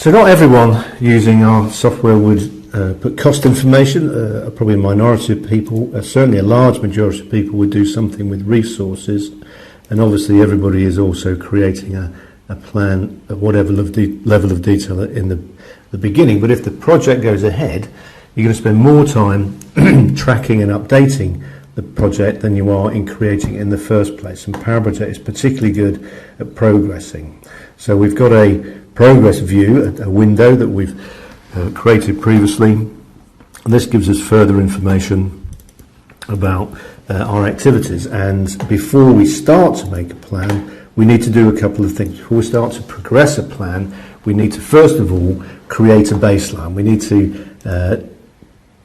So not everyone using our software would put cost information. Probably a minority of people, certainly a large majority of people would do something with resources, and obviously everybody is also creating a plan at whatever level of detail in the beginning. But if the project goes ahead, you're going to spend more time tracking and updating the project than you are in creating it in the first place. And PowerProject is particularly good at progressing. So we've got a progress view, a window that we've created previously. And this gives us further information about our activities. And before we start to make a plan, we need to do a couple of things. Before we start to progress a plan, we need to first of all create a baseline. We need to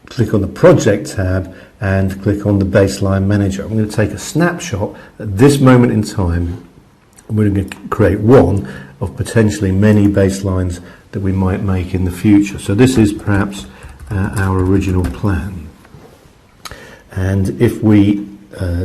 click on the Project tab and click on the Baseline Manager. I'm going to take a snapshot at this moment in time, and we're going to create one of potentially many baselines that we might make in the future. So this is perhaps our original plan. And if we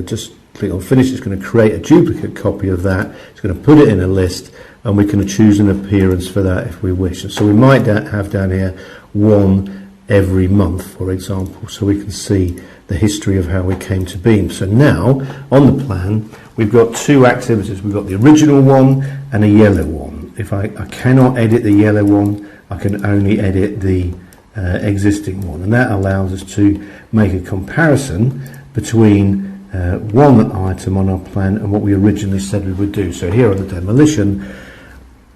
just click on Finish, it's going to create a duplicate copy of that. It's going to put it in a list, and we can choose an appearance for that if we wish. And so we might have down here one every month, for example, so we can see the history of how we came to be. So now, on the plan, we've got two activities. We've got the original one and a yellow one. If I cannot edit the yellow one, I can only edit the existing one. And that allows us to make a comparison between one item on our plan and what we originally said we would do. So here on the demolition,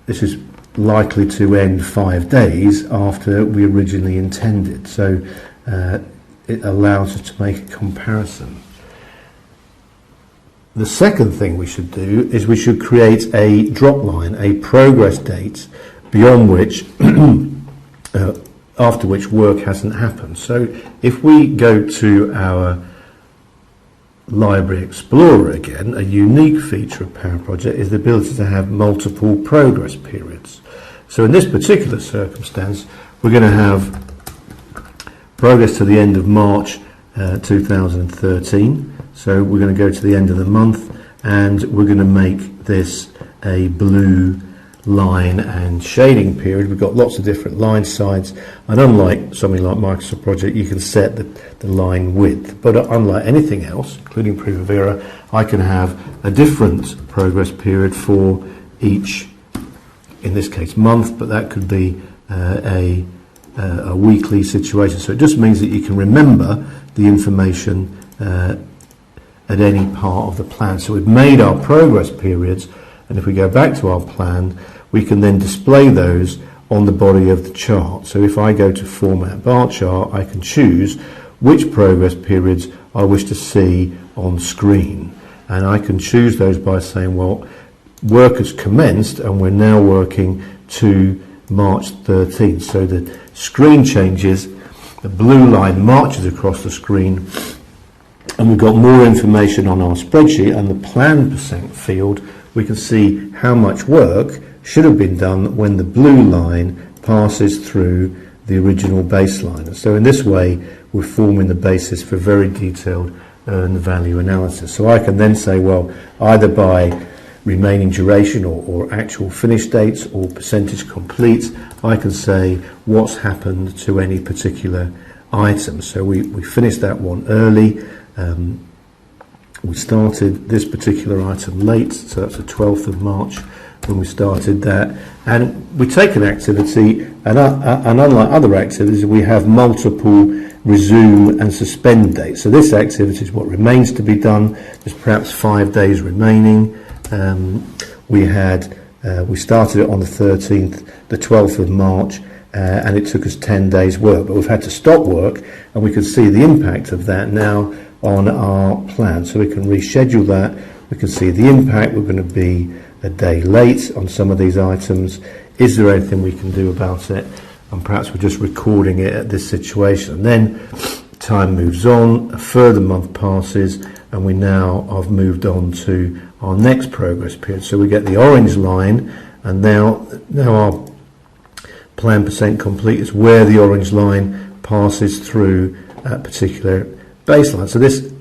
this is likely to end 5 days after we originally intended. So it allows us to make a comparison. The second thing we should do is we should create a drop line, a progress date beyond which, after which work hasn't happened. So if we go to our Library Explorer again, a unique feature of PowerProject is the ability to have multiple progress periods. So in this particular circumstance, we're going to have progress to the end of March 2013. So we're going to go to the end of the month, and we're going to make this a blue line and shading period. We've got lots of different line sides, and unlike something like Microsoft Project, you can set the line width. But unlike anything else, including Primavera, I can have a different progress period for each, in this case, month, but that could be a weekly situation. So it just means that you can remember the information at any part of the plan. So we've made our progress periods, and if we go back to our plan, we can then display those on the body of the chart. So if I go to Format Bar Chart, I can choose which progress periods I wish to see on screen. And I can choose those by saying, well, work has commenced and we're now working to March 13th. So the screen changes, the blue line marches across the screen, and we've got more information on our spreadsheet. And the plan percent field, we can see how much work should have been done when the blue line passes through the original baseline. So in this way, we're forming the basis for very detailed earned value analysis. So I can then say, well, either by remaining duration or actual finish dates or percentage complete, I can say what's happened to any particular item. So we finished that one early. We started this particular item late, so that's the 12th of March when we started that. And we take an activity, and unlike other activities, we have multiple resume and suspend dates. So this activity is what remains to be done. There's perhaps 5 days remaining. We started it on the 13th, the 12th of March, and it took us 10 days work, but we've had to stop work, and we can see the impact of that now on our plan. So we can reschedule that. We can see the impact. We're going to be a day late on some of these items. Is there anything we can do about it? And perhaps we're just recording it at this situation. And then time moves on, a further month passes, and we now have moved on to our next progress period. So we get the orange line, and now our plan percent complete is where the orange line passes through that particular baseline. So this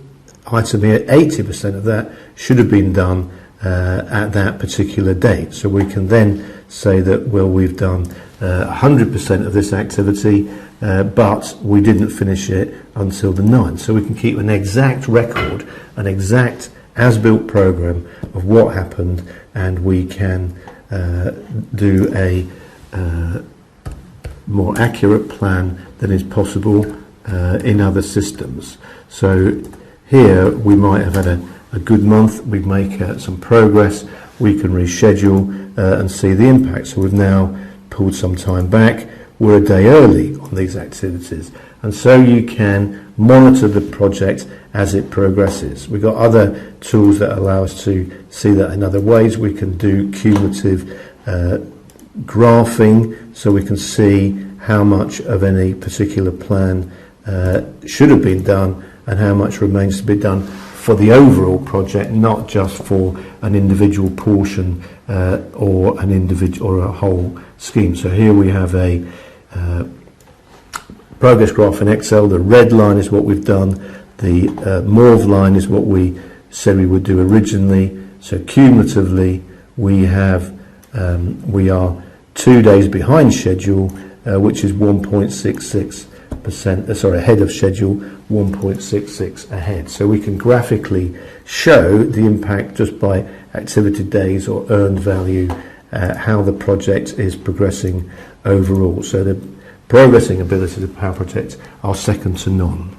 item here, 80% of that should have been done at that particular date. So we can then say that, well, we've done 100% of this activity, but we didn't finish it until the 9th. So we can keep an exact record, an exact as-built program of what happened, and we can do a more accurate plan than is possible in other systems. So here we might have had a good month, we make some progress, we can reschedule and see the impact. So we've now pulled some time back, we're a day early on these activities, and so you can monitor the project as it progresses. We've got other tools that allow us to see that in other ways. We can do cumulative graphing, so we can see how much of any particular plan should have been done and how much remains to be done for the overall project, not just for an individual portion or an individual or a whole scheme. So here we have a progress graph in Excel. The red line is what we've done. The mauve line is what we said we would do originally. So cumulatively, we have we are 2 days behind schedule, which is 1.66%. Sorry, ahead of schedule, 1.66 ahead. So we can graphically show the impact just by activity days or earned value, how the project is progressing overall. So the progressing abilities of PowerProject are second to none.